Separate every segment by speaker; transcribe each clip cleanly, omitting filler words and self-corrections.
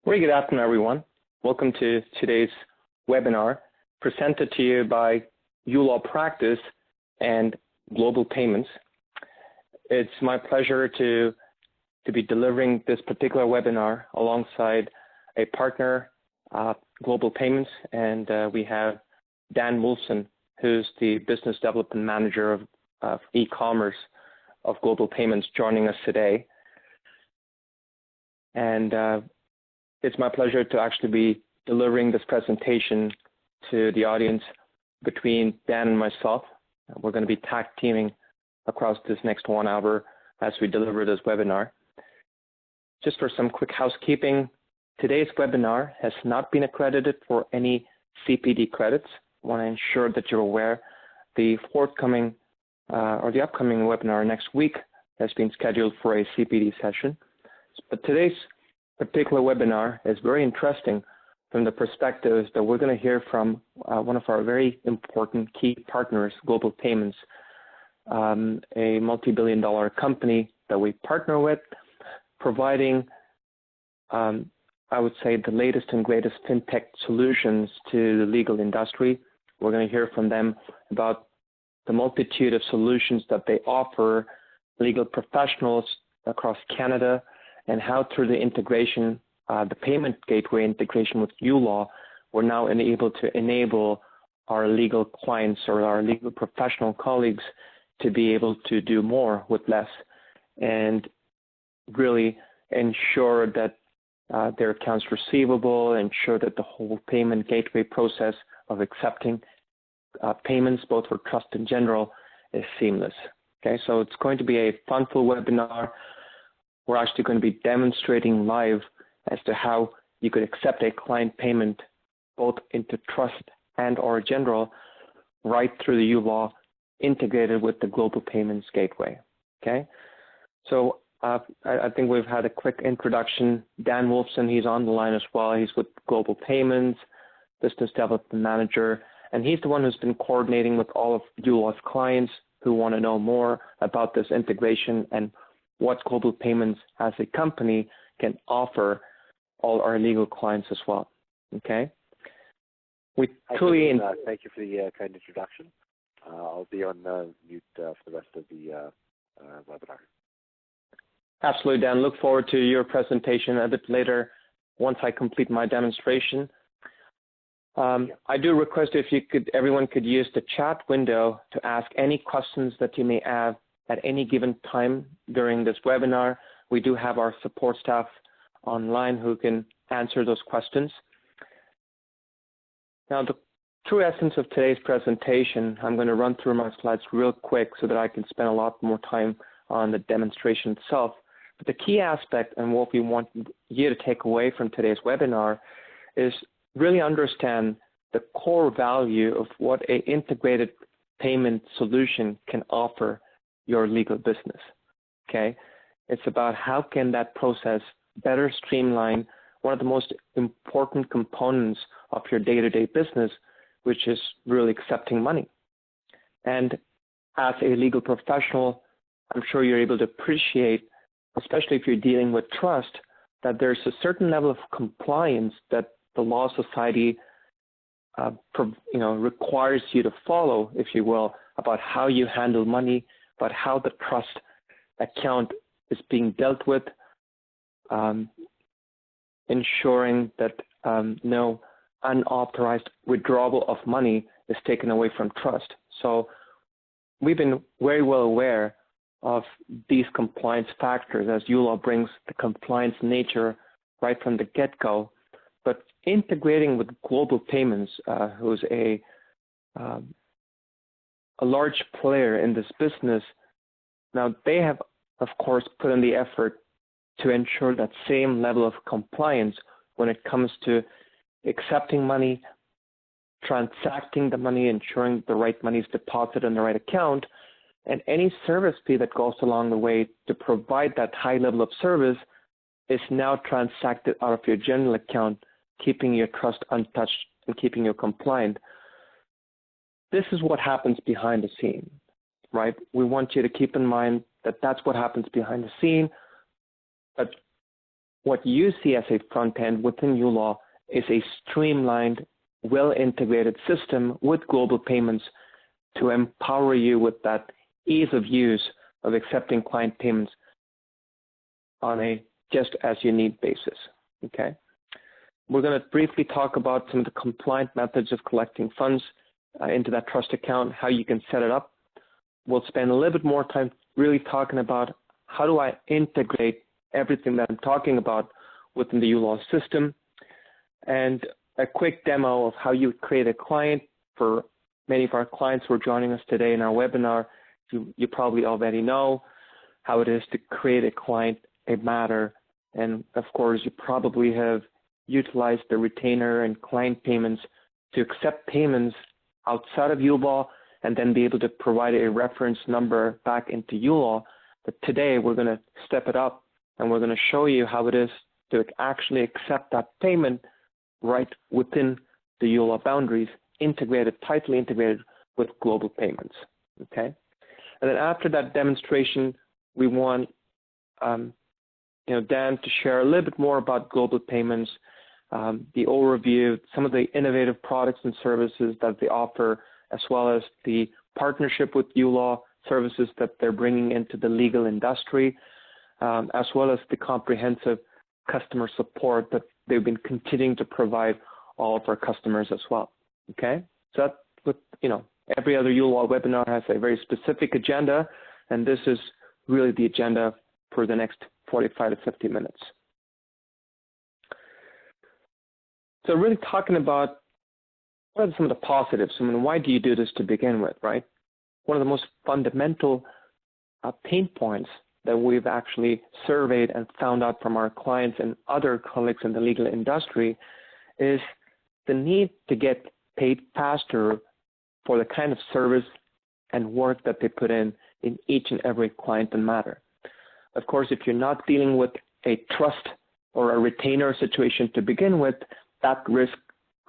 Speaker 1: Very good afternoon, everyone. Welcome to today's webinar presented to you by uLaw and Global Payments. It's my pleasure to be delivering this particular webinar alongside a partner, Global Payments, and we have Dan Wolfson, who's the Business Development Manager of e-commerce of Global Payments, joining us today. And it's my pleasure to actually be delivering this presentation to the audience between Dan and myself. We're going to be tag teaming across this next 1 hour as we deliver this webinar. Just for some quick housekeeping, today's webinar has not been accredited for any CPD credits. I want to ensure that you're aware. The forthcoming or the upcoming webinar next week has been scheduled for a CPD session. But today's particular webinar is very interesting from the perspective that we're going to hear from one of our very important key partners, Global Payments, a multi-billion-dollar company that we partner with, providing, I would say, the latest and greatest fintech solutions to the legal industry. We're going to hear from them about the multitude of solutions that they offer legal professionals across Canada, and how through the integration, the payment gateway integration with uLaw, we're now able to enable our legal clients or our legal professional colleagues to be able to do more with less and really ensure that their accounts receivable, ensure that the whole payment gateway process of accepting payments, both for trust in general, is seamless. Okay, so it's going to be a fun-filled webinar. We're actually going to be demonstrating live as to how you could accept a client payment both into trust and or general right through the uLaw integrated with the Global Payments Gateway. Okay, so I think we've had a quick introduction. Dan Wolfson, he's on the line as well. He's with Global Payments, Business Development Manager, and he's the one who's been coordinating with all of uLaw's clients who want to know more about this integration and what Global Payments as a company can offer all our legal clients as well. Okay. We truly
Speaker 2: thank you for the kind introduction. I'll be on mute for the rest of the webinar.
Speaker 1: Absolutely, Dan. Look forward to your presentation a bit later once I complete my demonstration. I do request everyone could use the chat window to ask any questions that you may have at any given time during this webinar. We do have our support staff online who can answer those questions. Now, the true essence of today's presentation, I'm going to run through my slides real quick so that I can spend a lot more time on the demonstration itself. But the key aspect and what we want you to take away from today's webinar is really understand the core value of what an integrated payment solution can offer your legal business. Okay, it's about how can that process better streamline one of the most important components of your day-to-day business, which is really accepting money. And as a legal professional, I'm sure you're able to appreciate, especially if you're dealing with trust, that there's a certain level of compliance that the law society requires you to follow, if you will, about how you handle money, but how the trust account is being dealt with, ensuring that no unauthorized withdrawal of money is taken away from trust. So we've been very well aware of these compliance factors as uLaw brings the compliance nature right from the get-go. But integrating with Global Payments, who's a large player in this business, now they have, of course, put in the effort to ensure that same level of compliance when it comes to accepting money, transacting the money, ensuring the right money is deposited in the right account, and any service fee that goes along the way to provide that high level of service is now transacted out of your general account, keeping your trust untouched and keeping you compliant. This is what happens behind the scene, right? We want you to keep in mind that that's what happens behind the scene. But what you see as a front end within uLaw is a streamlined, well-integrated system with global payments to empower you with that ease of use of accepting client payments on a just as you need basis, okay? We're going to briefly talk about some of the compliant methods of collecting funds into that trust account, how you can set it up. We'll spend a little bit more time really talking about how do I integrate everything that I'm talking about within the uLaw system, and a quick demo of how you create a client. For many of our clients who are joining us today in our webinar, you probably already know how it is to create a client, a matter, and of course you probably have utilized the retainer and client payments to accept payments outside of uLaw and then be able to provide a reference number back into uLaw. But today we're going to step it up and we're going to show you how it is to actually accept that payment right within the uLaw boundaries, integrated, tightly integrated with global payments, okay? And then after that demonstration, we want Dan to share a little bit more about global payments, the overview, some of the innovative products and services that they offer, as well as the partnership with uLaw, services that they're bringing into the legal industry, as well as the comprehensive customer support that they've been continuing to provide all of our customers as well, okay? So that, with, every other uLaw webinar has a very specific agenda, and this is really the agenda for the next 45 to 50 minutes. So really talking about what are some of the positives. I mean, why do you do this to begin with, right? One of the most fundamental pain points that we've actually surveyed and found out from our clients and other colleagues in the legal industry is the need to get paid faster for the kind of service and work that they put in each and every client and matter. Of course, if you're not dealing with a trust or a retainer situation to begin with, that risk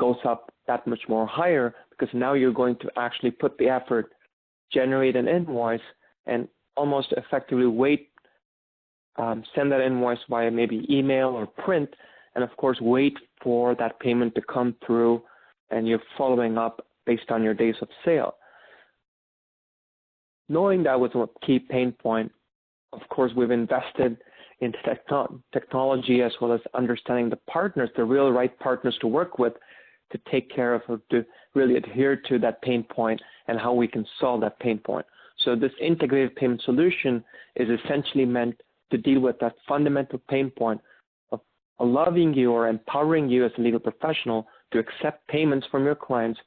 Speaker 1: goes up that much more higher, because now you're going to actually put the effort, generate an invoice, and almost effectively send that invoice via maybe email or print, and of course wait for that payment to come through, and you're following up based on your days of sale. Knowing that was a key pain point, of course, we've invested in technology as well as understanding the partners, the real right partners to work with to take care of, or to really adhere to that pain point and how we can solve that pain point. So this integrated payment solution is essentially meant to deal with that fundamental pain point of allowing you or empowering you as a legal professional to accept payments from your clients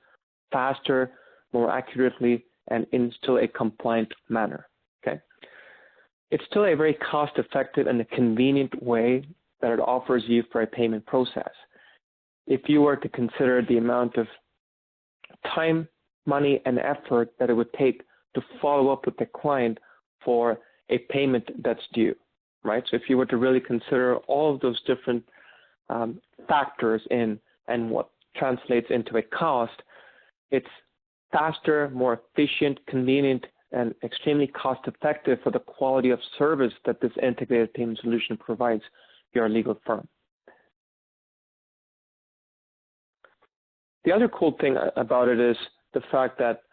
Speaker 1: faster, more accurately, and in still a compliant manner, okay? It's still a very cost-effective and a convenient way that it offers you for a payment process. If you were to consider the amount of time, money, and effort that it would take to follow up with the client for a payment that's due, right? So if you were to really consider all of those different factors in and what translates into a cost, it's faster, more efficient, convenient, and extremely cost-effective for the quality of service that this integrated payment solution provides your legal firm. The other cool thing about it is the fact that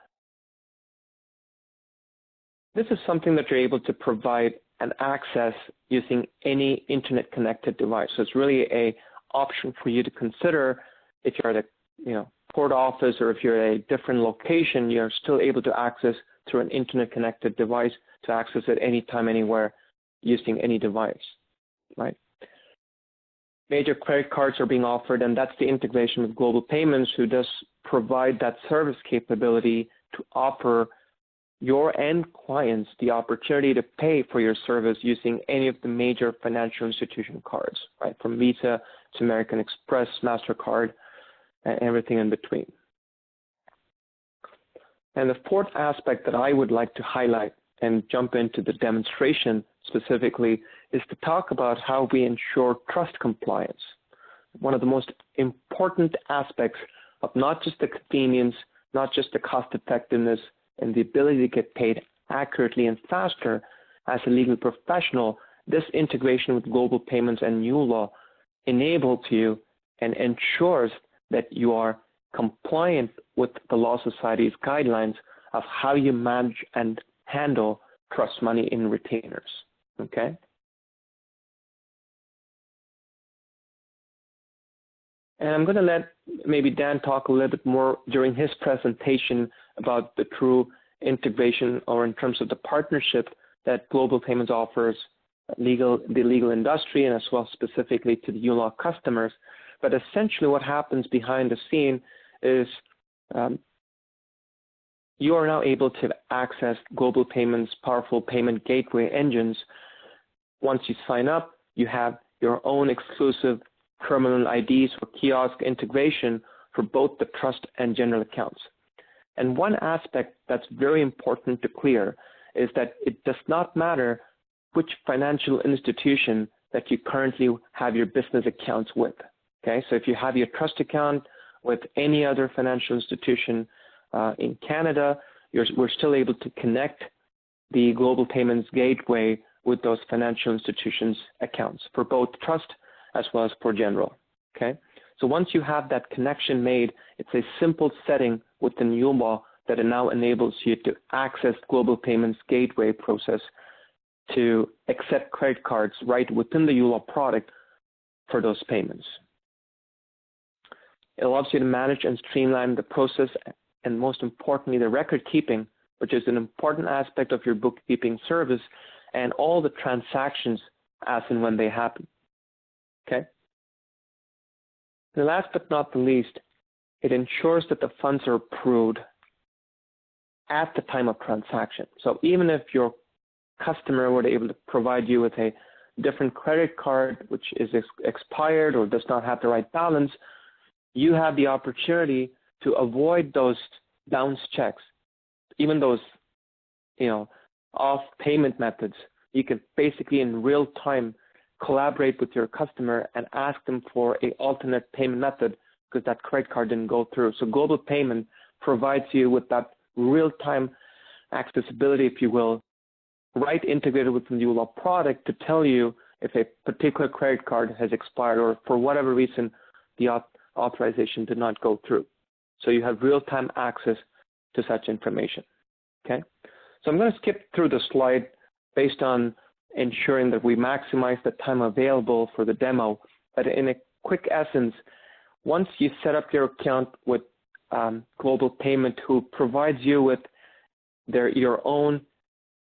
Speaker 1: this is something that you're able to provide and access using any internet-connected device. So it's really an option for you to consider if you're at a port office, or if you're at a different location, you're still able to access through an internet-connected device to access it anytime, anywhere, using any device, right? Major credit cards are being offered, and that's the integration with Global Payments, who does provide that service capability to offer your end clients the opportunity to pay for your service using any of the major financial institution cards, right? From Visa to American Express, MasterCard, and everything in between. And the fourth aspect that I would like to highlight and jump into the demonstration specifically is to talk about how we ensure trust compliance. One of the most important aspects of not just the convenience, not just the cost effectiveness, and the ability to get paid accurately and faster as a legal professional this integration with global payments and uLaw enables you and ensures that you are compliant with the Law Society's guidelines of how you manage and handle trust money in retainers, okay? And I'm going to let maybe Dan talk a little bit more during his presentation about the true integration, or in terms of the partnership that Global Payments offers the legal industry, and as well specifically to the uLaw customers. But essentially what happens behind the scene is you are now able to access Global Payments' powerful payment gateway engines. Once you sign up, you have your own exclusive terminal IDs for kiosk integration for both the trust and general accounts. And one aspect that's very important to clear is that it does not matter which financial institution that you currently have your business accounts with. Okay, so if you have your trust account with any other financial institution in Canada, we're still able to connect the Global Payments Gateway with those financial institutions' accounts for both trust as well as for general, okay? So once you have that connection made, it's a simple setting within uLaw that it now enables you to access Global Payments Gateway process to accept credit cards right within the uLaw product for those payments. It allows you to manage and streamline the process, and most importantly, the record keeping, which is an important aspect of your bookkeeping service, and all the transactions as and when they happen. Okay. And last but not the least, it ensures that the funds are approved at the time of transaction. So even if your customer were able to provide you with a different credit card which is expired or does not have the right balance, you have the opportunity to avoid those bounce checks, even those, off payment methods. You can basically in real time collaborate with your customer and ask them for an alternate payment method because that credit card didn't go through. So Global Payment provides you with that real-time accessibility, if you will, right integrated within the uLaw product to tell you if a particular credit card has expired or for whatever reason the authorization did not go through. So you have real-time access to such information, okay? So I'm going to skip through the slide based on ensuring that we maximize the time available for the demo. But in a quick essence, once you set up your account with Global Payment, who provides you with your own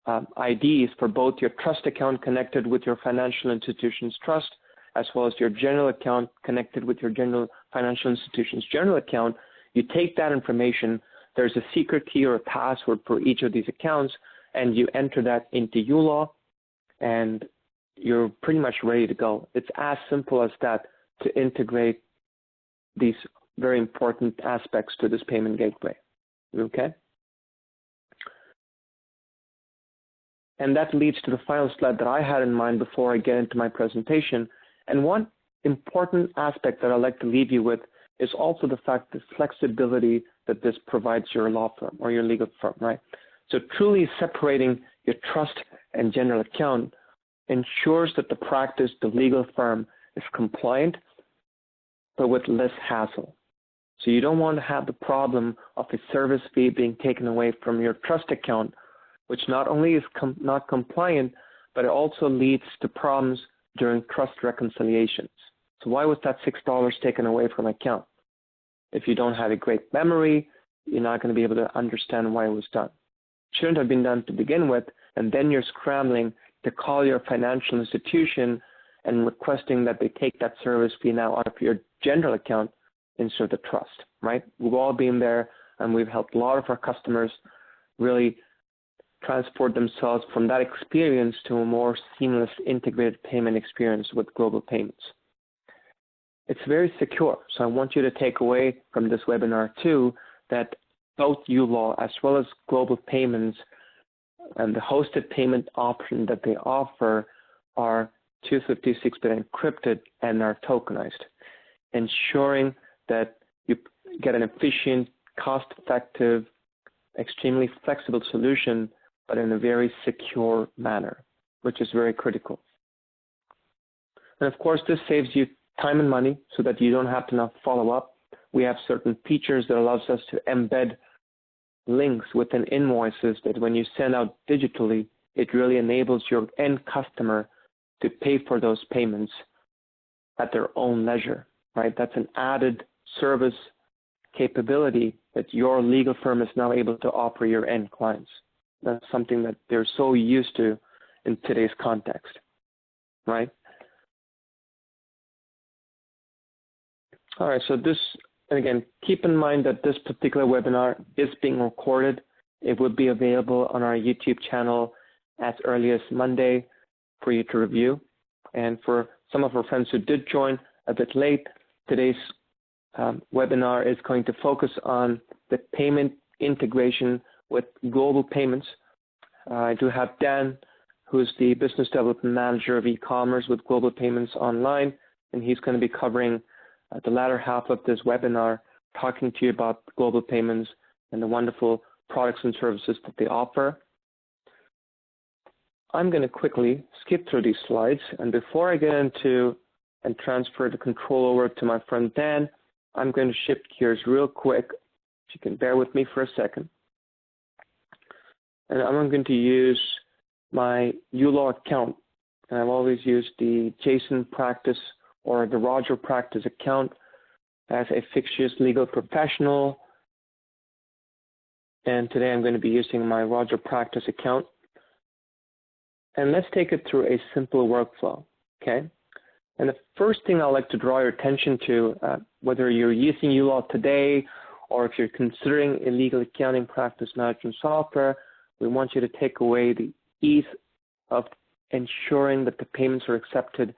Speaker 1: IDs for both your trust account connected with your financial institution's trust, as well as your general account connected with your general financial institution's general account, you take that information, there's a secret key or a password for each of these accounts, and you enter that into uLaw, and you're pretty much ready to go. It's as simple as that to integrate these very important aspects to this payment gateway, okay? And that leads to the final slide that I had in mind before I get into my presentation. And one important aspect that I'd like to leave you with is also the fact that flexibility that this provides your law firm or your legal firm, right? So truly separating your trust and general account ensures that the practice, the legal firm, is compliant, but with less hassle. So you don't want to have the problem of a service fee being taken away from your trust account, which not only is not compliant, but it also leads to problems during trust reconciliations. So why was that $6 taken away from an account? If you don't have a great memory, you're not going to be able to understand why it was done. It shouldn't have been done to begin with, and then you're scrambling to call your financial institution and requesting that they take that service fee now out of your general account instead of the trust, right? We've all been there, and we've helped a lot of our customers really transport themselves from that experience to a more seamless integrated payment experience with Global Payments. It's very secure, so I want you to take away from this webinar too that both uLaw as well as Global Payments and the hosted payment option that they offer are 256-bit encrypted and are tokenized, ensuring that you get an efficient, cost-effective, extremely flexible solution, but in a very secure manner, which is very critical. And of course, this saves you time and money so that you don't have to now follow up. We have certain features that allows us to embed links within invoices that when you send out digitally, it really enables your end customer to pay for those payments at their own leisure, right? That's an added service capability that your legal firm is now able to offer your end clients. That's something that they're so used to in today's context, right? All right, so this, and again, keep in mind that this particular webinar is being recorded. It would be available on our YouTube channel as early as Monday for you to review. And for some of our friends who did join a bit late, today's webinar is going to focus on the payment integration with global payments. I do have Dan, who's the Business Development Manager of e-commerce with Global Payments Online, and he's going to be covering the latter half of this webinar, talking to you about global payments and the wonderful products and services that they offer. I'm going to quickly skip through these slides, and before I get into and transfer the control over to my friend Dan, I'm going to shift gears real quick, if you can bear with me for a second. And I'm going to use my uLaw account. And I've always used the Jason Practice or the Roger Practice account as a fictitious legal professional. And today I'm going to be using my Roger Practice account. And let's take it through a simple workflow, okay? And the first thing I'd like to draw your attention to, whether you're using uLaw today or if you're considering a legal accounting practice management software, we want you to take away the ease of ensuring that the payments are accepted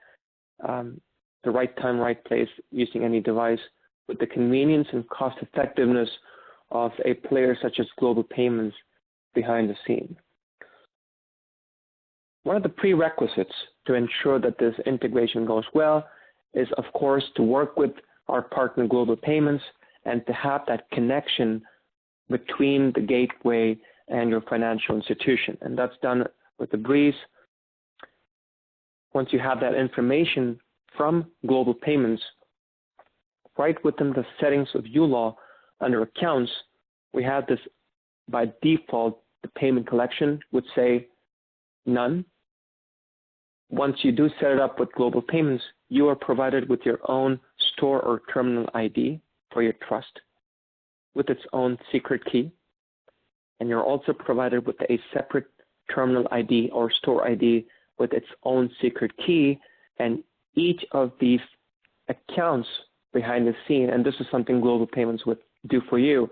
Speaker 1: the right time, right place using any device with the convenience and cost effectiveness of a player such as Global Payments behind the scene. One of the prerequisites to ensure that this integration goes well is, of course, to work with our partner Global Payments and to have that connection between the gateway and your financial institution. And that's done with a breeze. Once you have that information from Global Payments, right within the settings of uLaw under Accounts, we have this by default, the payment collection would say none. Once you do set it up with Global Payments, you are provided with your own store or terminal ID for your trust with its own secret key. And you're also provided with a separate terminal ID or store ID with its own secret key. And each of these accounts behind the scene, and this is something Global Payments would do for you,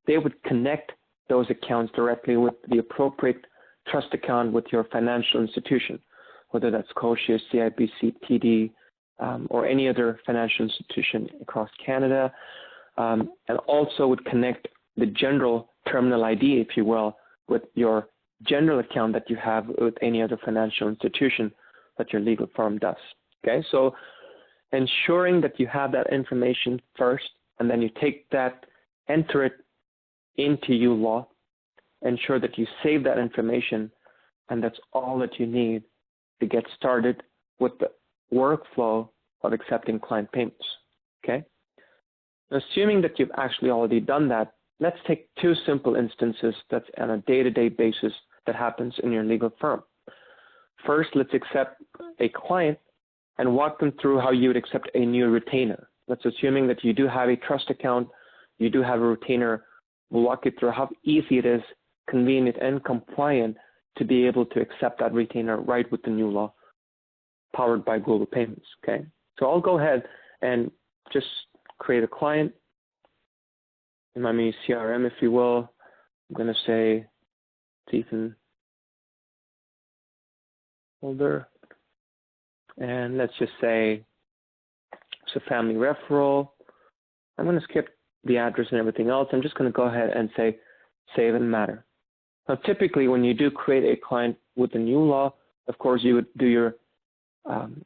Speaker 1: they would connect those accounts directly with the appropriate trust account with your financial institution, whether that's Scotia, CIBC, TD, or any other financial institution across Canada, and also would connect the general terminal ID, if you will, with your general account that you have with any other financial institution that your legal firm does. Okay, so ensuring that you have that information first, and then you take that, enter it into uLaw, ensure that you save that information, and that's all that you need to get started with the workflow of accepting client payments, okay? Assuming that you've actually already done that, let's take two simple instances that's on a day-to-day basis that happens in your legal firm. First, let's accept a client and walk them through how you would accept a new retainer. Let's assuming that you do have a trust account, you do have a retainer. We'll walk you through how easy it is, convenient and compliant to be able to accept that retainer right with the uLaw powered by Global Payments, okay? So I'll go ahead and just create a client in my mini CRM, if you will. I'm going to say Stephen Holder, and let's just say it's a family referral. I'm going to skip the address and everything else. I'm just going to go ahead and say save and matter. Now, typically, when you do create a client with the uLaw, of course, you would do your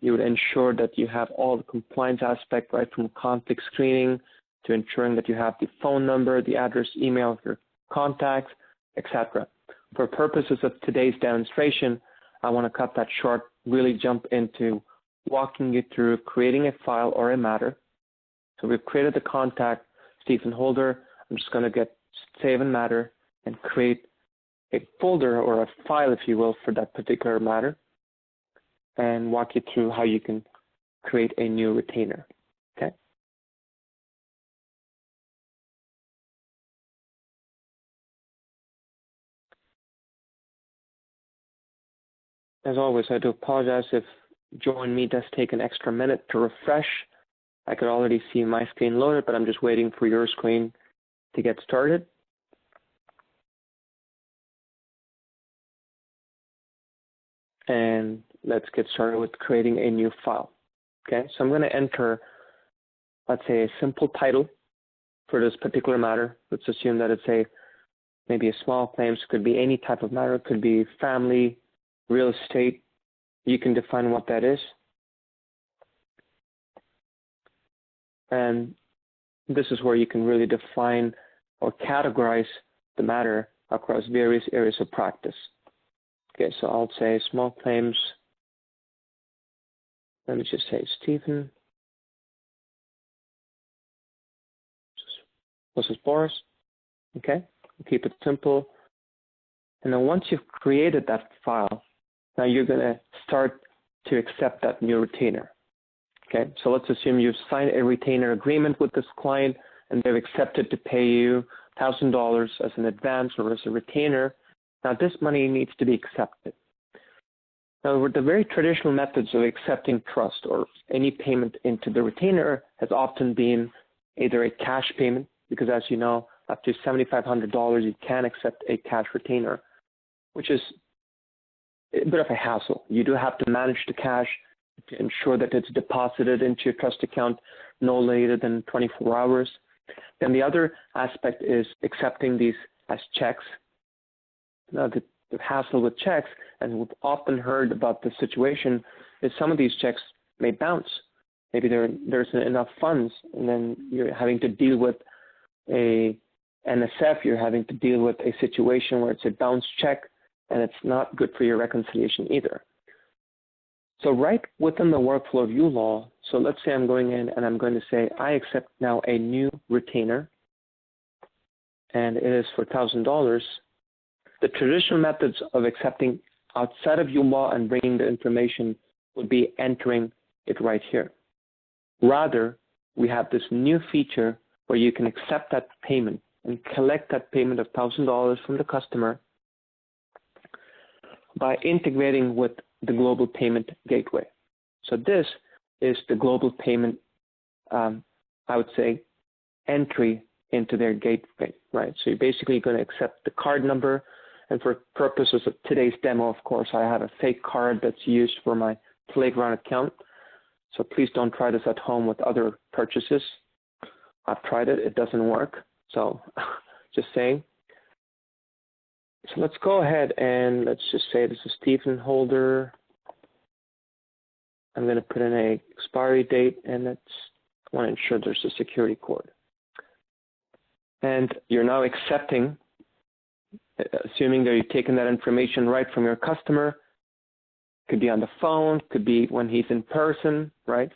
Speaker 1: you would ensure that you have all the compliance aspect, right, from conflict screening to ensuring that you have the phone number, the address, email of your contacts, etc. For purposes of today's demonstration, I want to cut that short, really jump into walking you through creating a file or a matter. So we've created the contact, Stephen Holder. I'm just going to get save and matter and create a folder or a file, if you will, for that particular matter, and walk you through how you can create a new retainer. Okay. As always, I do apologize if Join Me does take an extra minute to refresh. I could already see my screen loaded, but I'm just waiting for your screen to get started. And let's get started with creating a new file. Okay, so I'm going to enter, let's say, a simple title for this particular matter. Let's assume that it's maybe a small claims. It could be any type of matter. It could be family, real estate. You can define what that is. And this is where you can really define or categorize the matter across various areas of practice. Okay, so I'll say small claims. Let me just say Stephen. This is Boris. Okay, we'll keep it simple. And then once you've created that file, now you're going to start to accept that new retainer. Okay, so let's assume you've signed a retainer agreement with this client and they've accepted to pay you $1,000 as an advance or as a retainer. Now this money needs to be accepted. Now the very traditional methods of accepting trust or any payment into the retainer has often been either a cash payment, because as you know, up to $7,500 you can accept a cash retainer, which is a bit of a hassle. You do have to manage the cash to ensure that it's deposited into your trust account no later than 24 hours. Then the other aspect is accepting these as checks. Now the hassle with checks, and we've often heard about the situation, is some of these checks may bounce. Maybe there's enough funds, and then you're having to deal with a NSF, you're having to deal with a situation where it's a bounce check, and it's not good for your reconciliation either. So right within the workflow of uLaw, so let's say I'm going in and I'm going to say, I accept now a new retainer, and it is for $1,000. The traditional methods of accepting outside of uLaw and bringing the information would be entering it right here. Rather, we have this new feature where you can accept that payment and collect that payment of $1,000 from the customer by integrating with the global payment gateway. So this is the global payment, I would say, entry into their gateway, right? So you're basically going to accept the card number. And for purposes of today's demo, of course, I have a fake card that's used for my Playground account. So please don't try this at home with other purchases. I've tried it. It doesn't work. So just saying. So let's go ahead and let's just say this is Stephen Holder. I'm going to put in a expiry date, and I want to ensure there's a security code. And you're now accepting, assuming that you've taken that information right from your customer. Could be on the phone, could be when he's in person, right?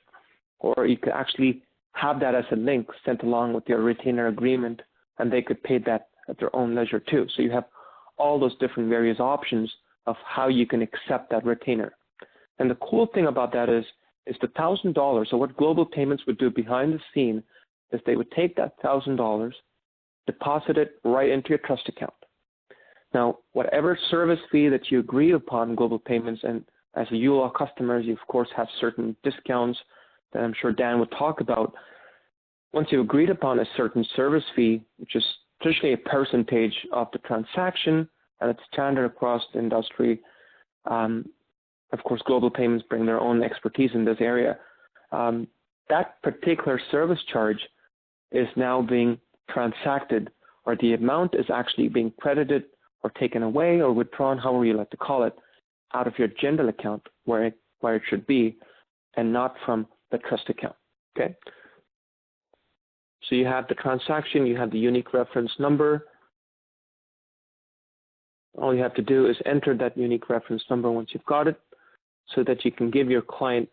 Speaker 1: Or you could actually have that as a link sent along with your retainer agreement, and they could pay that at their own leisure too. So you have all those different various options of how you can accept that retainer. And the cool thing about that is the $1,000. So what Global Payments would do behind the scene is they would take that $1,000, deposit it right into your trust account. Now, whatever service fee that you agree upon, Global Payments, and as a uLaw customer, you of course have certain discounts that I'm sure Dan would talk about. Once you've agreed upon a certain service fee, which is traditionally a percentage of the transaction, and it's standard across the industry. Of course, Global Payments bring their own expertise in this area. That particular service charge is now being transacted, or the amount is actually being credited or taken away or withdrawn, however you like to call it, out of your general account where it should be, and not from the trust account. Okay. So you have the transaction, you have the unique reference number. All you have to do is enter that unique reference number once you've got it, so that you can give your client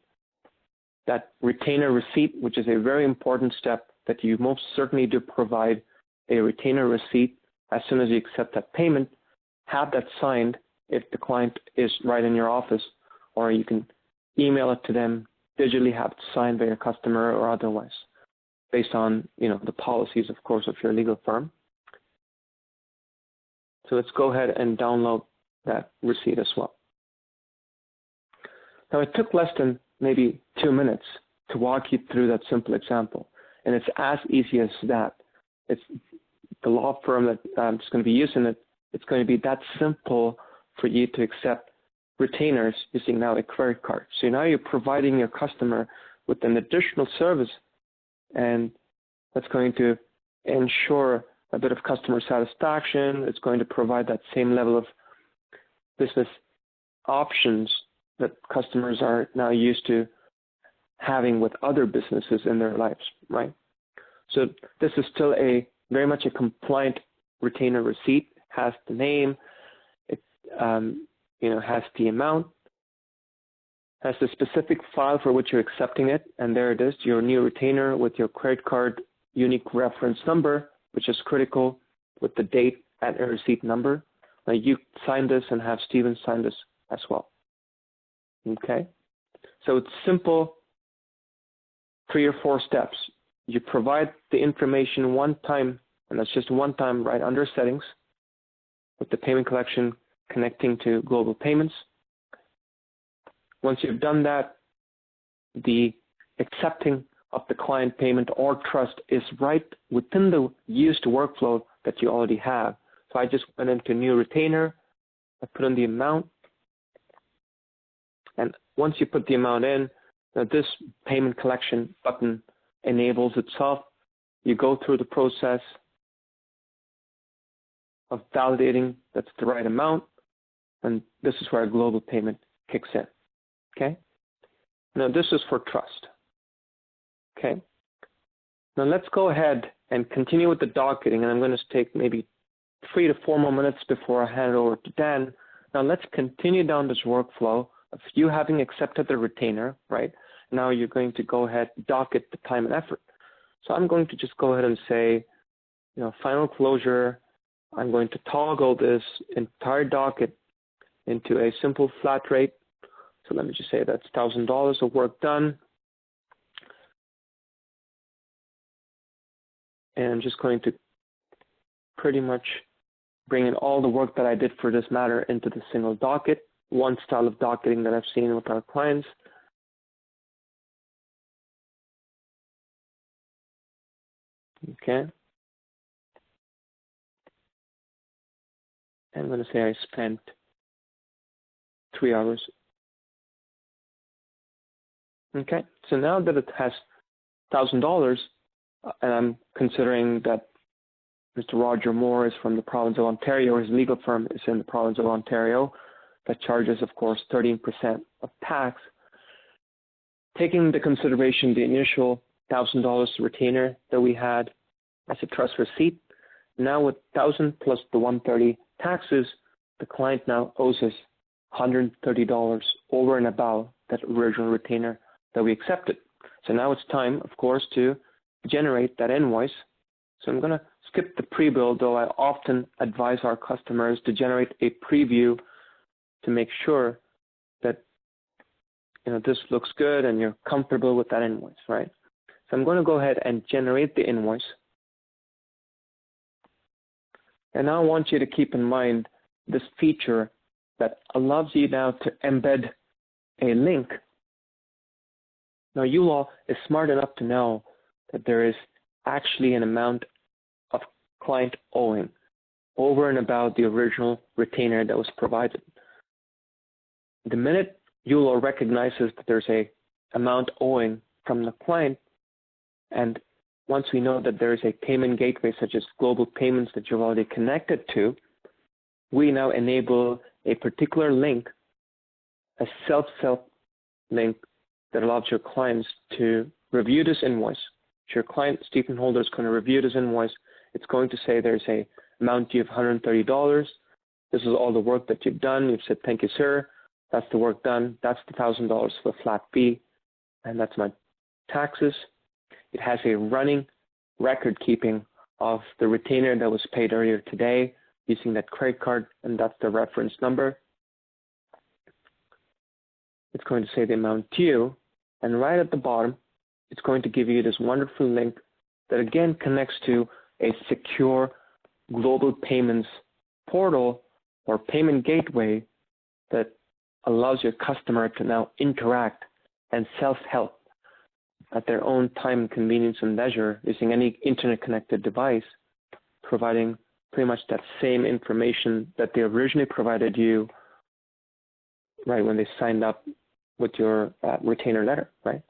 Speaker 1: that retainer receipt, which is a very important step that you most certainly do provide a retainer receipt as soon as you accept that payment. Have that signed if the client is right in your office, or you can email it to them, digitally have it signed by your customer or otherwise, based on the policies, of course, of your legal firm. So let's go ahead and download that receipt as well. Now, it took less than maybe 2 minutes to walk you through that simple example, and it's as easy as that. It's the law firm that I'm just going to be using it. It's going to be that simple for you to accept retainers using now a credit card. So now you're providing your customer with an additional service, and that's going to ensure a bit of customer satisfaction. It's going to provide that same level of business options that customers are now used to having with other businesses in their lives, right? So this is still very much a compliant retainer receipt. Has the name, it has the amount, has the specific file for which you're accepting it, and there it is, your new retainer with your credit card unique reference number, which is critical, with the date and a receipt number. Now you sign this and have Steven sign this as well. Okay, so it's simple, 3 or 4 steps. You provide the information one time, and that's just one time right under settings, with the payment collection connecting to global payments. Once you've done that, the accepting of the client payment or trust is right within the used workflow that you already have. So I just went into new retainer, I put in the amount, and once you put the amount in, this payment collection button enables itself. You go through the process of validating that's the right amount, and this is where a global payment kicks in. Okay? Now this is for trust. Okay? Now let's go ahead and continue with the docketing, and I'm going to take maybe 3 to 4 more minutes before I hand it over to Dan. Now let's continue down this workflow of you having accepted the retainer, right? Now you're going to go ahead, docket the time and effort. So I'm going to just go ahead and say, final closure. I'm going to toggle this entire docket into a simple flat rate. So let me just say that's $1,000 of work done. And I'm just going to pretty much bring in all the work that I did for this matter into the single docket, one style of docketing that I've seen with our clients. Okay. I'm going to say I spent 3 hours. Okay, so now that it has $1,000, and I'm considering that Mr. Roger Moore is from the province of Ontario, his legal firm is in the province of Ontario, that charges, of course, 13% of tax. Taking into consideration the initial $1,000 retainer that we had as a trust receipt, now with $1,000 plus the $130 taxes, the client now owes us $130 over and above that original retainer that we accepted. So now it's time, of course, to generate that invoice. So I'm going to skip the pre-bill, though I often advise our customers to generate a preview to make sure that this looks good and you're comfortable with that invoice, right? So I'm going to go ahead and generate the invoice. And now I want you to keep in mind this feature that allows you now to embed a link. Now, uLaw is smart enough to know that there is actually an amount of client owing over and above the original retainer that was provided. The minute uLaw recognizes that there's a amount owing from the client, and once we know that there is a payment gateway such as global payments that you've already connected to, we now enable a particular link, a self-help link that allows your clients to review this invoice. Your client, Stephen Holder, is going to review this invoice. It's going to say there's a amount due of $130. This is all the work that you've done. You've said, thank you, sir. That's the work done. That's the $1,000 for flat fee. and that's my taxes. It has a running record keeping of the retainer that was paid earlier today using that credit card, and that's the reference number. It's going to say the amount due, and right at the bottom, it's going to give you this wonderful link that again connects to a secure global payments portal or payment gateway that allows your customer to now interact and self-help at their own time, convenience, and leisure using any internet-connected device, providing pretty much that same information that they originally provided you right when they signed up with your retainer letter, right?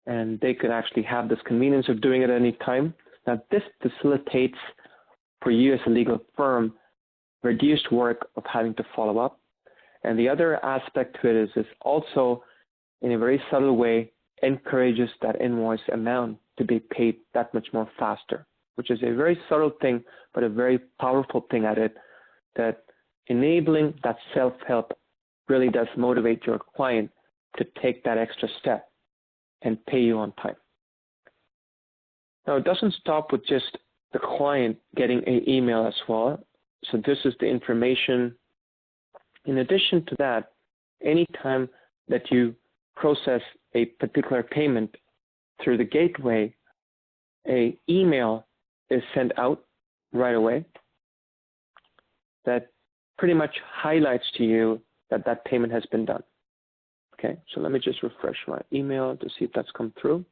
Speaker 1: And they could actually have this convenience of doing it at any time. Now, this facilitates for you as a legal firm reduced work of having to follow up. And the other aspect to it is also, in a very subtle way, encourages that invoice amount to be paid that much more faster, which is a very subtle thing, but a very powerful thing at it, that enabling that self-help really does motivate your client to take that extra step and pay you on time. Now, it doesn't stop with just the client getting an email as well. So this is the information. In addition to that, anytime that you process a particular payment through the gateway, an email is sent out right away that pretty much highlights to you that that payment has been done. Okay, so let me just refresh my email to see if that's come through.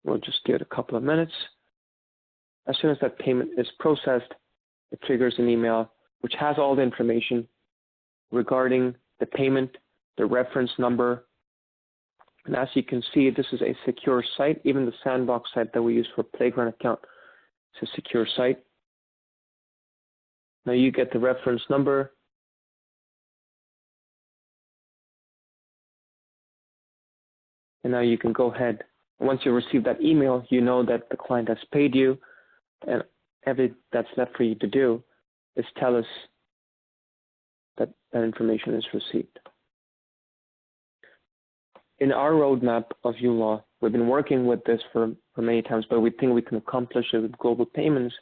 Speaker 1: We'll just give it a couple of minutes. As soon as that payment is processed, it triggers an email which has all the information regarding the payment, the reference number. And as you can see, this is a secure site. Even the sandbox site that we use for Playground account is a secure site. Now you get the reference number. And now you can go ahead. Once you receive that email, you know that the client has paid you, and everything that's left for you to do is tell us that that information is received. In our roadmap of uLaw, we've been working with this for many times, but we think we can accomplish it with global payments.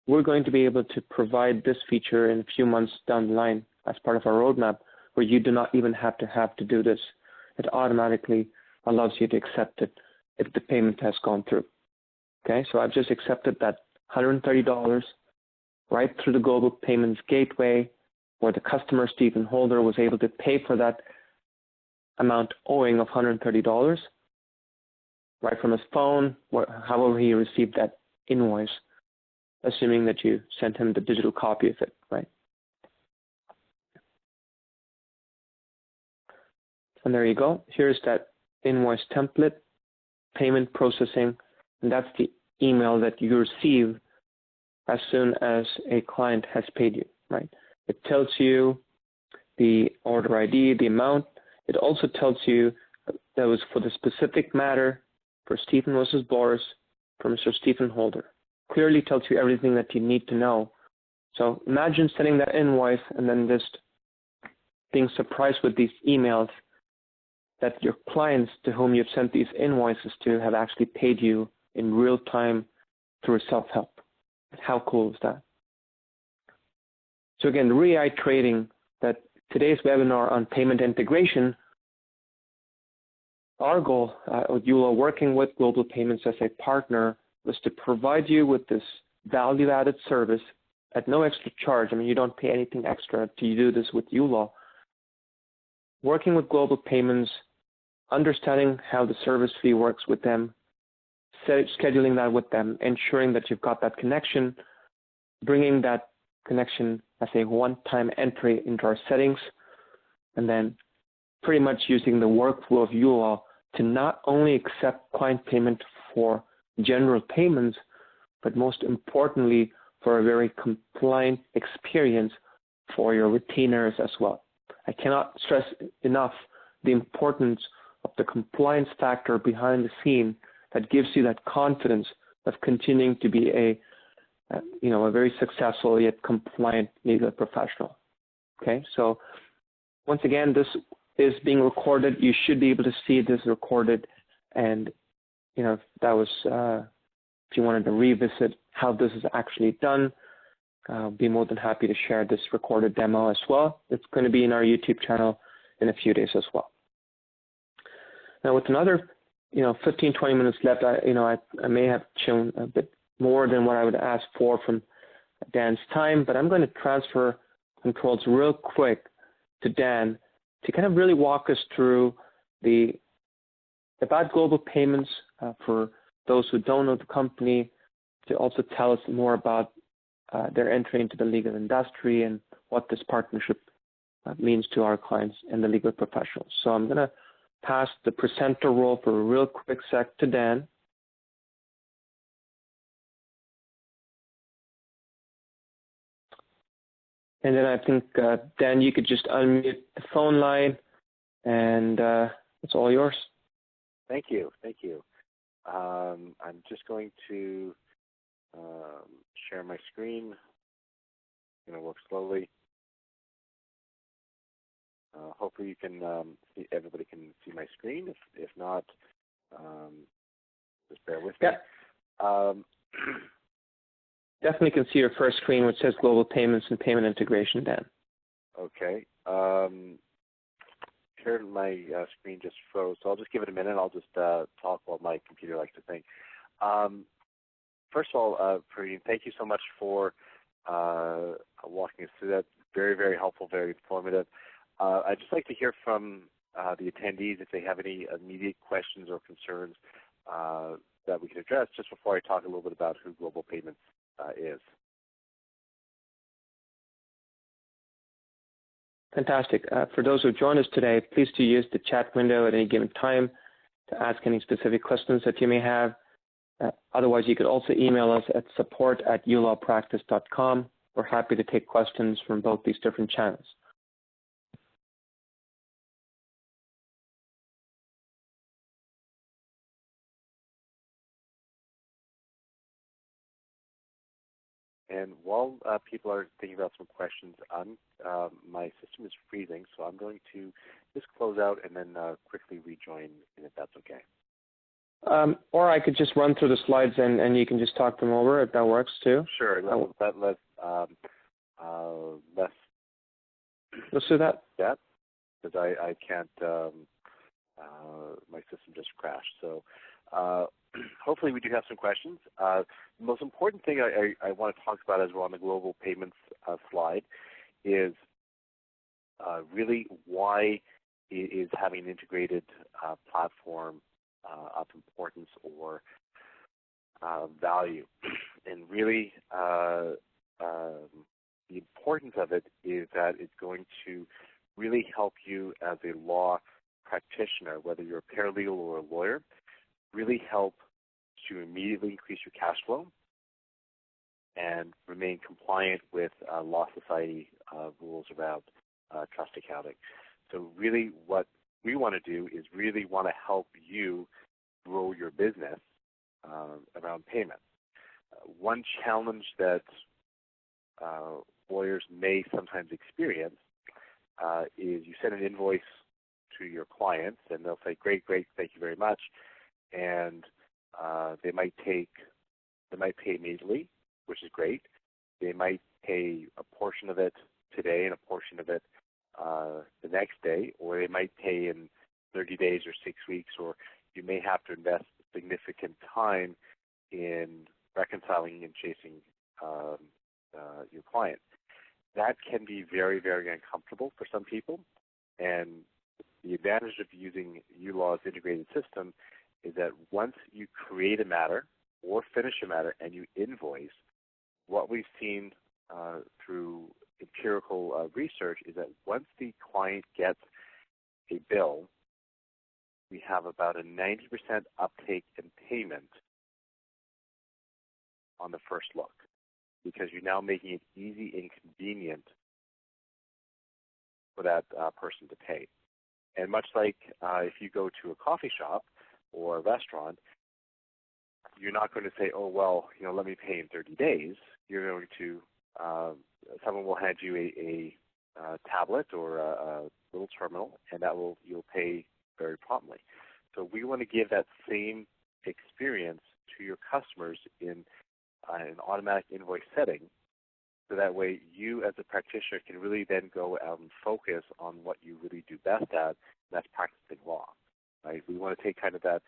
Speaker 1: We're going to be able to provide this feature in a few months down the line as part of our roadmap, where you do not even have to do this. It automatically allows you to accept it if the payment has gone through. Okay, so I've just accepted that $130 right through the global payments gateway, where the customer, Stephen Holder, was able to pay for that amount owing of $130 right from his phone, however he received that invoice, assuming that you sent him the digital copy of it, right? And there you go. Here's that invoice template, payment processing, and that's the email that you receive as soon as a client has paid you, right? It tells you the order ID, the amount. It also tells you that it was for the specific matter, for Stephen versus Boris, for Mr. Stephen Holder. Clearly tells you everything that you need to know. So imagine sending that invoice and then just being surprised with these emails that your clients to whom you've sent these invoices to have actually paid you in real time through self-help. How cool is that? So again, reiterating that today's webinar on payment integration, our goal with uLaw, working with Global Payments as a partner, was to provide you with this value-added service at no extra charge. I mean, you don't pay anything extra to do this with uLaw. Working with Global Payments, understanding how the service fee works with them, scheduling that with them, ensuring that you've got that connection, bringing that connection as a one-time entry into our settings, and then pretty much using the workflow of uLaw to not only accept client payment for general payments, but most importantly, for a very compliant experience for your retainers as well. I cannot stress enough the importance of the compliance factor behind the scene that gives you that confidence of continuing to be a very successful yet compliant legal professional. Okay, so once again, this is being recorded. You should be able to see this recorded, and if that was if you wanted to revisit how this is actually done, I'll be more than happy to share this recorded demo as well. It's going to be in our YouTube channel in a few days as well. Now, with another 15, 20 minutes left, I may have shown a bit more than what I would ask for from Dan's time, but I'm going to transfer controls real quick to Dan to kind of really walk us through about global payments for those who don't know the company, to also tell us more about their entry into the legal industry and what this partnership means to our clients and the legal professionals. So I'm going to pass the presenter role for a real quick sec to Dan. And then I think, Dan, you could just unmute the phone line, and it's all yours.
Speaker 2: Thank you. Thank you. I'm just going to share my screen. I'm going to work slowly. Hopefully you can everybody can see my screen. If not, just bear with me.
Speaker 1: Yeah. Definitely can see your first screen, which says Global Payments and Payment Integration, Dan.
Speaker 2: Okay. Here my screen just froze, so I'll just give it a minute. I'll just talk while my computer likes to think. First of all, Praveen, thank you so much for walking us through that. Very, very helpful, very informative. I'd just like to hear from the attendees if they have any immediate questions or concerns that we can address just before I talk a little bit about who Global Payments is.
Speaker 1: Fantastic. For those who join us today, please do use the chat window at any given time to ask any specific questions that you may have. Otherwise, you could also email us at support@ulawpractice.com. We're happy to take questions from both these different channels.
Speaker 2: And while people are thinking about some questions, my system is freezing, so I'm going to just close out and then quickly rejoin, if that's okay.
Speaker 1: Or I could just run through the slides and you can just talk them over if that works too.
Speaker 2: Sure.
Speaker 1: Let's do that.
Speaker 2: Yeah, because I can't. My system just crashed. So hopefully we do have some questions. The most important thing I want to talk about as we're on the global payments slide is really why is having an integrated platform of importance or value. And really the importance of it is that it's going to really help you as a law practitioner, whether you're a paralegal or a lawyer, really help to immediately increase your cash flow and remain compliant with Law Society rules around trust accounting. So really what we want to do is really want to help you grow your business around payments. One challenge that lawyers may sometimes experience is you send an invoice to your clients and they'll say, great, thank you very much. And they might pay immediately, which is great. They might pay a portion of it today and a portion of it the next day, or they might pay in 30 days or 6 weeks, or you may have to invest significant time in reconciling and chasing your client. That can be very, very uncomfortable for some people, and the advantage of using uLaw's integrated system is that once you create a matter or finish a matter and you invoice, what we've seen through empirical research is that once the client gets a bill, we have about a 90% uptake in payment on the first look, because you're now making it easy and convenient for that person to pay. And much like if you go to a coffee shop or a restaurant, you're not going to say, oh, well, let me pay in 30 days. You're going to, someone will hand you a tablet or a little terminal, and you'll pay very promptly. So we want to give that same experience to your customers in an automatic invoice setting, so that way you as a practitioner can really then go out and focus on what you really do best at, and that's practicing law. Right? We want to take kind of that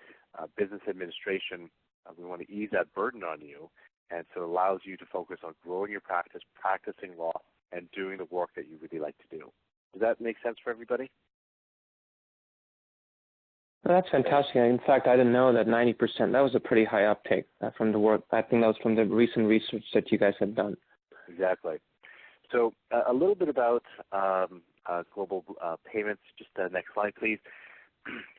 Speaker 2: business administration, we want to ease that burden on you, and so it allows you to focus on growing your practice, practicing law, and doing the work that you really like to do. Does that make sense for everybody?
Speaker 1: Well, that's fantastic. In fact, I didn't know that 90%, that was a pretty high uptake from the work. I think that was from the recent research that you guys had done.
Speaker 2: Exactly. So a little bit about global payments. Just next slide, please.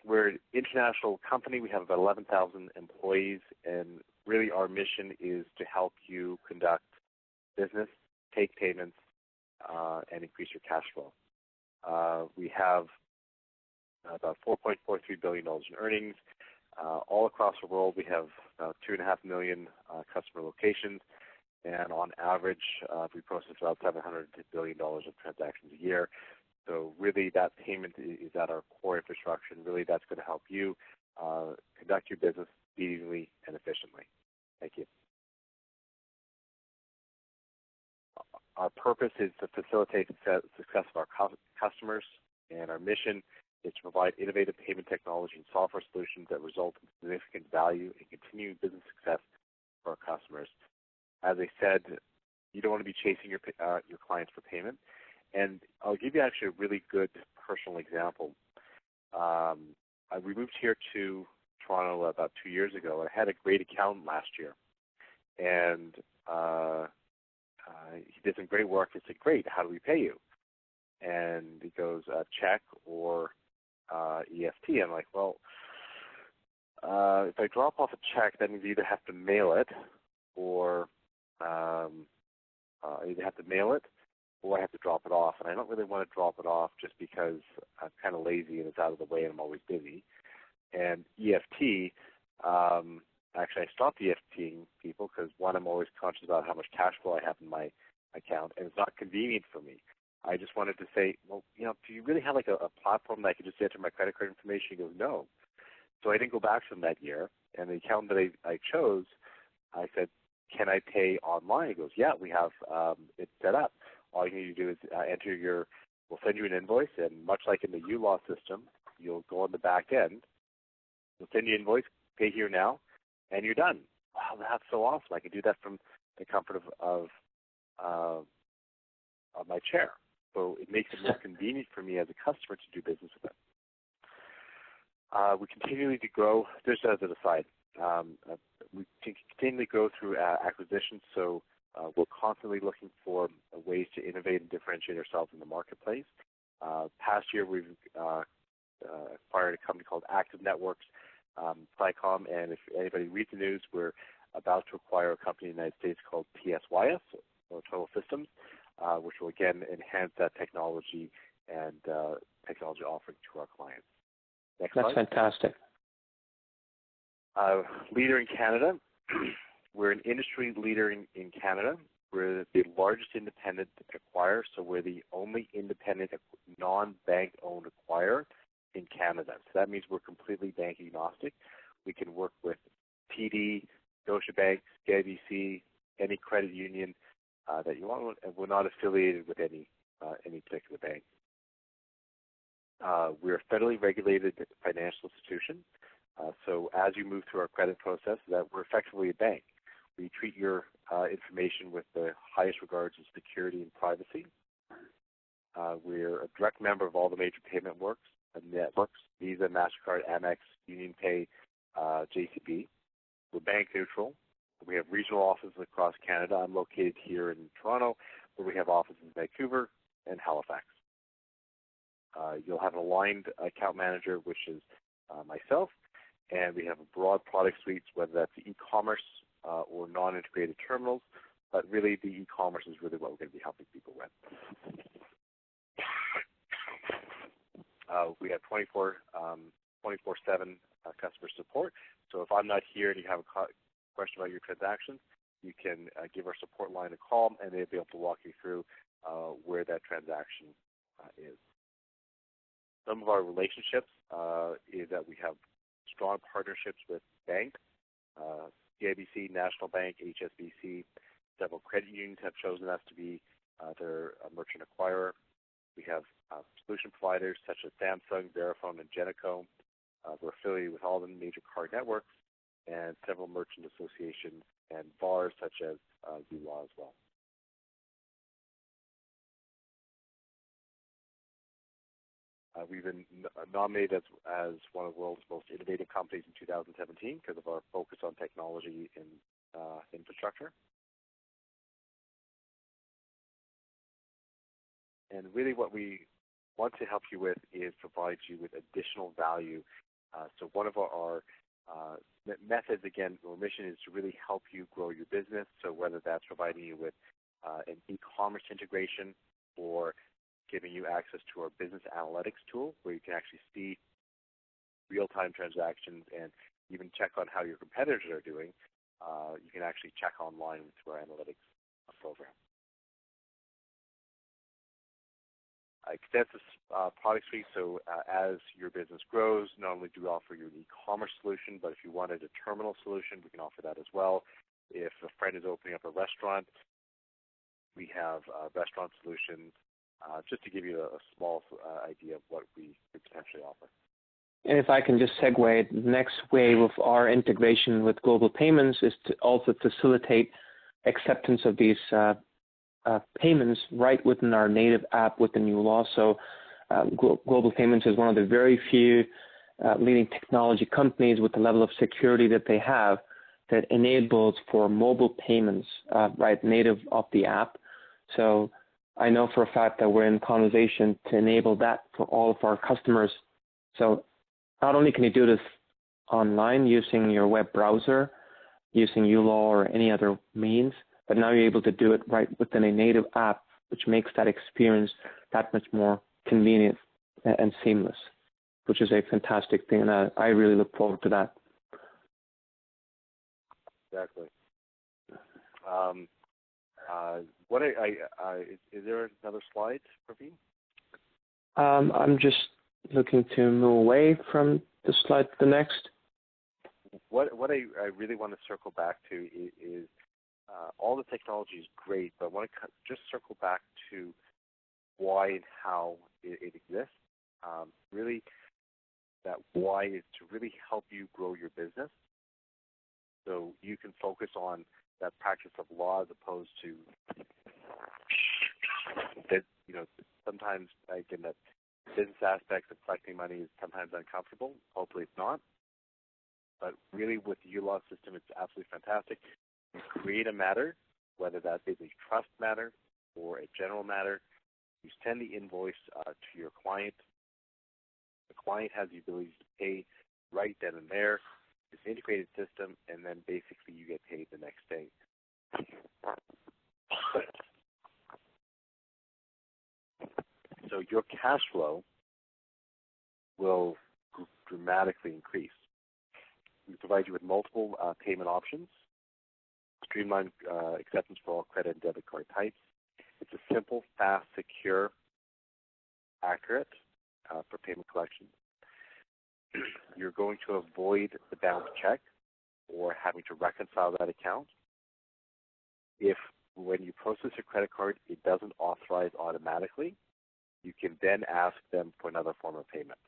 Speaker 2: We're an international company. We have about 11,000 employees, and really our mission is to help you conduct business, take payments, and increase your cash flow. We have about $4.43 billion in earnings. All across the world, we have about 2.5 million customer locations, and on average, we process about $700 billion of transactions a year. So really that payment is at our core infrastructure, and really that's going to help you conduct your business speedily and efficiently. Thank you. Our purpose is to facilitate the success of our customers, and our mission is to provide innovative payment technology and software solutions that result in significant value and continued business success for our customers. As I said, you don't want to be chasing your clients for payment. And I'll give you actually a really good personal example. We moved here to Toronto about 2 years ago. I had a great accountant last year, and he did some great work. I said, great, how do we pay you? And he goes, check or EFT. I'm like, well, if I drop off a check, that means you either have to mail it or I have to drop it off, and I don't really want to drop it off just because I'm kind of lazy and it's out of the way and I'm always busy. And EFT, actually I stopped EFTing people because, one, I'm always conscious about how much cash flow I have in my account, and it's not convenient for me. I just wanted to say, well, do you really have like a platform that I could just enter my credit card information? He goes, no. So I didn't go back to him that year, and the accountant that I chose, I said, can I pay online? He goes, yeah, we have it set up. All you need to do is we'll send you an invoice, and much like in the uLaw system, you'll go on the back end, we'll send you an invoice, pay here now, and you're done. Wow, that's so awesome. I can do that from the comfort of my chair. So it makes it more convenient for me as a customer to do business with it. We continually to grow, just as an aside, we continually grow through acquisitions, so we're constantly looking for ways to innovate and differentiate ourselves in the marketplace. Past year, we've acquired a company called Active Networks, SciComm, and if anybody reads the news, we're about to acquire a company in the United States called TSYS, or Total Systems, which will again enhance that technology and technology offering to our clients. Next slide.
Speaker 1: That's fantastic.
Speaker 2: Leader in Canada. We're an industry leader in Canada. We're the largest independent acquirer, so we're the only independent non-bank owned acquirer in Canada. So that means we're completely bank agnostic. We can work with TD, Scotiabank, CIBC, any credit union that you want, and we're not affiliated with any particular bank. We're a federally regulated financial institution. So as you move through our credit process, that we're effectively a bank. We treat your information with the highest regards of security and privacy. We're a direct member of all the major payment networks, Visa, MasterCard, Amex, UnionPay, JCB. We're bank neutral. We have regional offices across Canada. I'm located here in Toronto, where we have offices in Vancouver and Halifax. You'll have an aligned account manager, which is myself, and we have a broad product suite, whether that's e-commerce or non-integrated terminals, but really the e-commerce is really what we're going to be helping people with. We have 24/7 customer support. So if I'm not here and you have a question about your transactions, you can give our support line a call, and they'll be able to walk you through where that transaction is. Some of our relationships is that we have strong partnerships with banks. CIBC, National Bank, HSBC, several credit unions have chosen us to be their merchant acquirer. We have solution providers such as Samsung, Verifone, and Genico. We're affiliated with all the major card networks and several merchant associations and bars such as uLaw as well. We've been nominated as one of the world's most innovative companies in 2017 because of our focus on technology and infrastructure. And really what we want to help you with is provide you with additional value. So one of our methods, again, our mission is to really help you grow your business. So whether that's providing you with an e-commerce integration or giving you access to our business analytics tool where you can actually see real-time transactions and even check on how your competitors are doing, you can actually check online through our analytics program. Extensive product suite, so as your business grows, not only do we offer you an e-commerce solution, but if you wanted a terminal solution, we can offer that as well. If a friend is opening up a restaurant, we have restaurant solutions, just to give you a small idea of what we could potentially offer.
Speaker 1: And if I can just segue, the next wave of our integration with global payments is to also facilitate acceptance of these payments right within our native app within uLaw. So Global Payments is one of the very few leading technology companies with the level of security that they have that enables for mobile payments right native of the app. So I know for a fact that we're in conversation to enable that for all of our customers. So not only can you do this online using your web browser, using uLaw or any other means, but now you're able to do it right within a native app, which makes that experience that much more convenient and seamless, which is a fantastic thing, and I really look forward to that.
Speaker 2: Exactly. Is there another slide, Praveen?
Speaker 1: I'm just looking to move away from the slide to the next.
Speaker 2: What I really want to circle back to is all the technology is great, but I want to just circle back to why and how it exists. Really, that why is to really help you grow your business, so you can focus on that practice of law as opposed to that. Sometimes again that business aspect of collecting money is sometimes uncomfortable. Hopefully, it's not. But really, with the uLaw system, it's absolutely fantastic. You create a matter, whether that is a trust matter or a general matter. You send the invoice to your client. The client has the ability to pay right then and there. It's an integrated system, and then basically you get paid the next day. So your cash flow will dramatically increase. We provide you with multiple payment options, streamlined acceptance for all credit and debit card types. It's a simple, fast, secure, accurate for payment collection. You're going to avoid the bounce check or having to reconcile that account. If when you process a credit card, it doesn't authorize automatically, you can then ask them for another form of payment.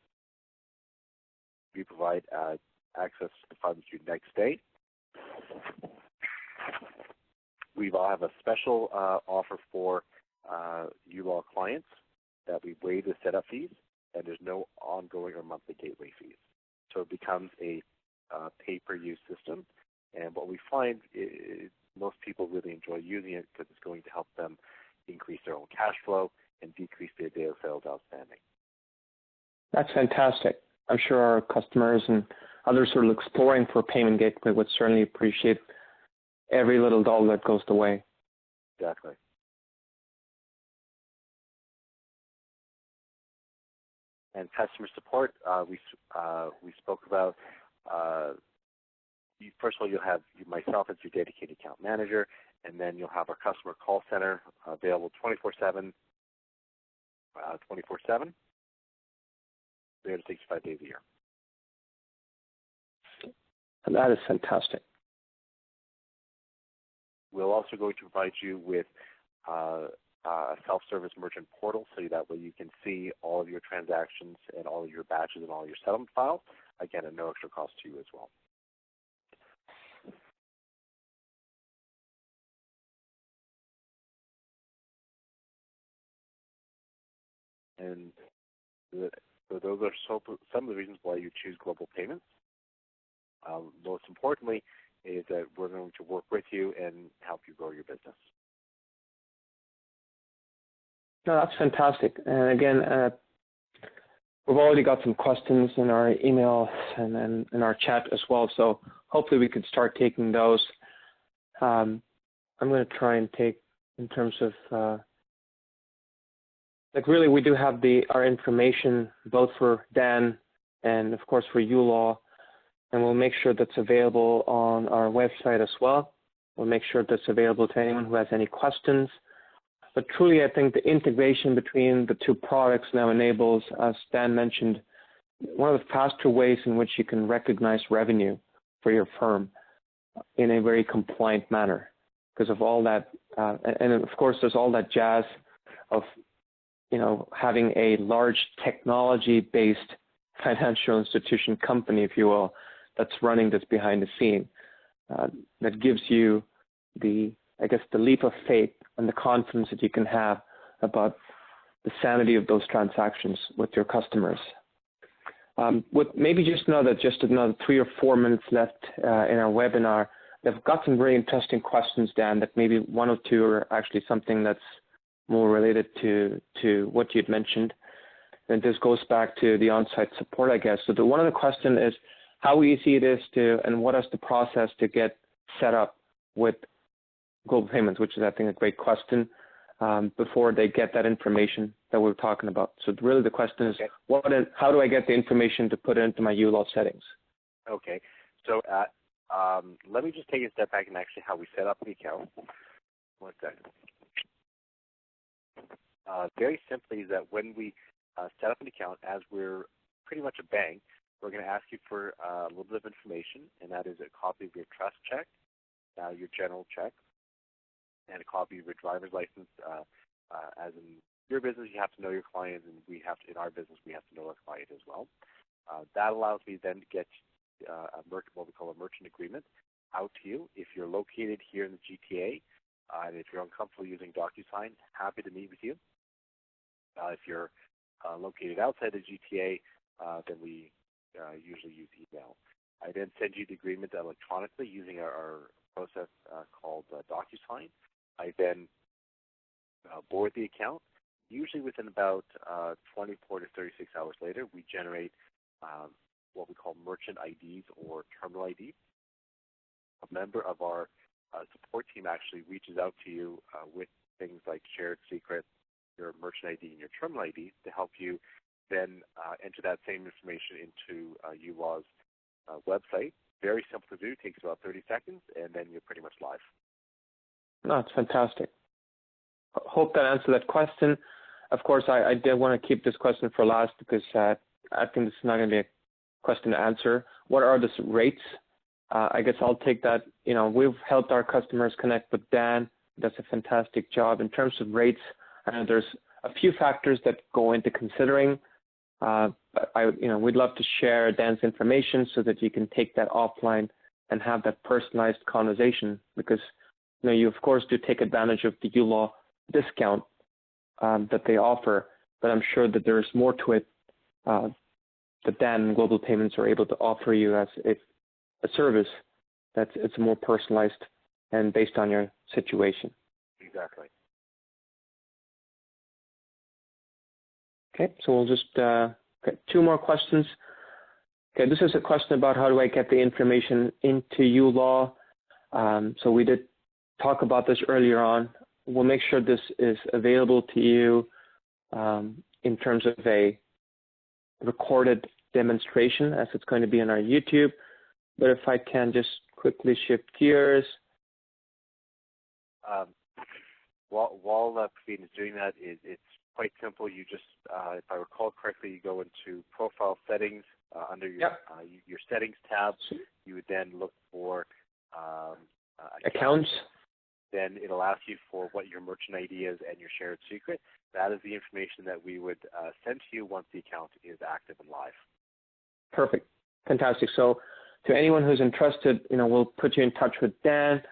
Speaker 2: We provide access to the funds due next day. We will have a special offer for uLaw clients that we waive the setup fees, and there's no ongoing or monthly gateway fees. So it becomes a pay-per-use system. And what we find is most people really enjoy using it because it's going to help them increase their own cash flow and decrease their day of sales outstanding.
Speaker 1: That's fantastic. I'm sure our customers and others who are exploring for a payment gateway would certainly appreciate every little dollar that goes the way.
Speaker 2: Exactly. And customer support, we spoke about. First of all, you'll have myself as your dedicated account manager, and then you'll have our customer call center available 24/7, 365 days a year.
Speaker 1: And that is fantastic.
Speaker 2: We'll also going to provide you with a self-service merchant portal, so that way you can see all of your transactions and all of your batches and all your settlement files, again, at no extra cost to you as well. And so those are some of the reasons why you choose Global Payments. Most importantly is that we're going to work with you and help you grow your business.
Speaker 1: No, that's fantastic. And again, we've already got some questions in our email and in our chat as well, so hopefully we could start taking those. I'm going to try and take in terms of, like really we do have our information both for Dan and of course for uLaw, and we'll make sure that's available on our website as well. We'll make sure that's available to anyone who has any questions. But truly, I think the integration between the two products now enables, as Dan mentioned, one of the faster ways in which you can recognize revenue for your firm in a very compliant manner because of all that. And of course, there's all that jazz of, having a large technology-based financial institution company, if you will, that's running this behind the scene. That gives you the leap of faith and the confidence that you can have about the sanity of those transactions with your customers. With maybe just another 3 or 4 minutes left in our webinar, I've got some very interesting questions, Dan, that maybe 1 or 2 are actually something that's more related to what you'd mentioned. And this goes back to the on-site support, I guess. So one of the questions is how easy it is and what is the process to get set up with Global Payments, which is, I think, a great question, before they get that information that we're talking about. So really the question is, how do I get the information to put into my uLaw settings?
Speaker 2: Okay. So let me just take a step back and actually how we set up the account. 1 second. Very simply is that when we set up an account, as we're pretty much a bank, we're going to ask you for a little bit of information, and that is a copy of your trust check, your general check, and a copy of your driver's license. As in your business, you have to know your client, and in our business, we have to know our client as well. That allows me then to get what we call a merchant agreement out to you. If you're located here in the GTA, and if you're uncomfortable using DocuSign, happy to meet with you. If you're located outside the GTA, then we usually use email. I then send you the agreement electronically using our process called DocuSign. I then board the account. Usually within about 24 to 36 hours later, we generate what we call merchant IDs or terminal IDs. A member of our support team actually reaches out to you with things like shared secrets, your merchant ID, and your terminal ID to help you then enter that same information into uLaw's website. Very simple to do. Takes about 30 seconds, and then you're pretty much live.
Speaker 1: No, it's fantastic. Hope that answered that question. Of course, I did want to keep this question for last because I think this is not going to be a question to answer. What are the rates? I guess I'll take that. We've helped our customers connect with Dan. Does a fantastic job. In terms of rates, there's a few factors that go into considering. We'd love to share Dan's information so that you can take that offline and have that personalized conversation because you of course do take advantage of the uLaw discount that they offer, but I'm sure that there's more to it that Dan and Global Payments are able to offer you as a service it's more personalized and based on your situation.
Speaker 2: Exactly.
Speaker 1: Okay, so we'll just get 2 more questions. Okay, this is a question about how do I get the information into uLaw. So we did talk about this earlier on. We'll make sure this is available to you in terms of a recorded demonstration as it's going to be on our YouTube. But if I can just quickly shift gears.
Speaker 2: While Praveen is doing that, it's quite simple. You just, if I recall correctly, you go into Profile Settings under your Settings tab. You would then look for
Speaker 1: Accounts.
Speaker 2: Then it'll ask you for what your merchant ID is and your shared secret. That is the information that we would send to you once the account is active and live.
Speaker 1: Perfect. Fantastic. So to anyone who's interested, we'll put you in touch with Dan.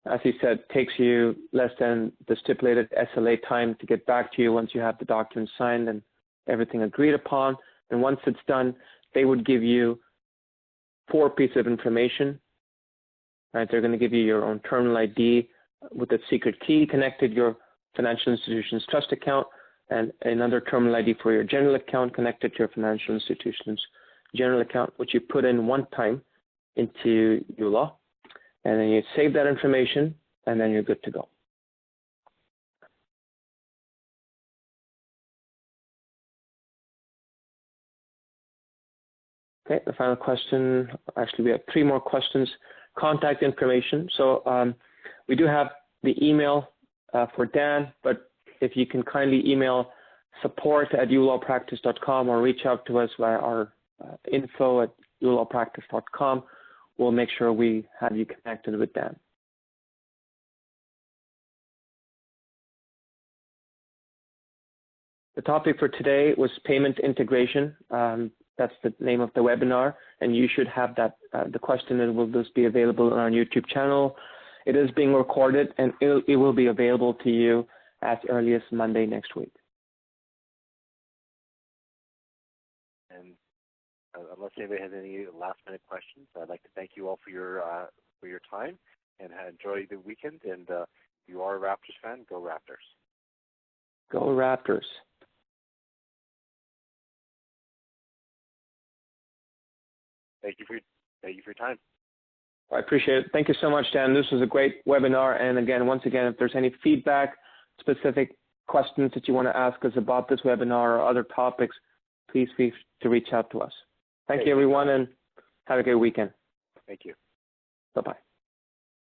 Speaker 1: As he said, takes you less than the stipulated SLA time to get back to you once you have the documents signed and everything agreed upon. And once it's done, they would give you 4 pieces of information. Right? They're going to give you your own terminal ID with a secret key connected to your financial institution's trust account, and another terminal ID for your general account connected to your financial institution's general account, which you put in one time into uLaw. And then you save that information, and then you're good to go. Okay, the final question, actually we have 3 more questions. Contact information. So we do have the email for Dan, but if you can kindly email support@ulawpractice.com or reach out to us via our info@ulawpractice.com, we'll make sure we have you connected with Dan. The topic for today was payment integration. That's the name of the webinar, and you should have that. The question will just be available on our YouTube channel. It is being recorded, and it will be available to you as early as Monday next week.
Speaker 2: And unless anybody has any last-minute questions, I'd like to thank you all for your time, and enjoy the weekend. And if you are a Raptors fan, go Raptors.
Speaker 1: Go Raptors.
Speaker 2: Thank you for your time.
Speaker 1: I appreciate it. Thank you so much, Dan. This was a great webinar. And again, once again, if there's any feedback, specific questions that you want to ask us about this webinar or other topics, please feel free to reach out to us. Thank you, everyone, and have a good weekend.
Speaker 2: Thank you.
Speaker 1: Bye-bye.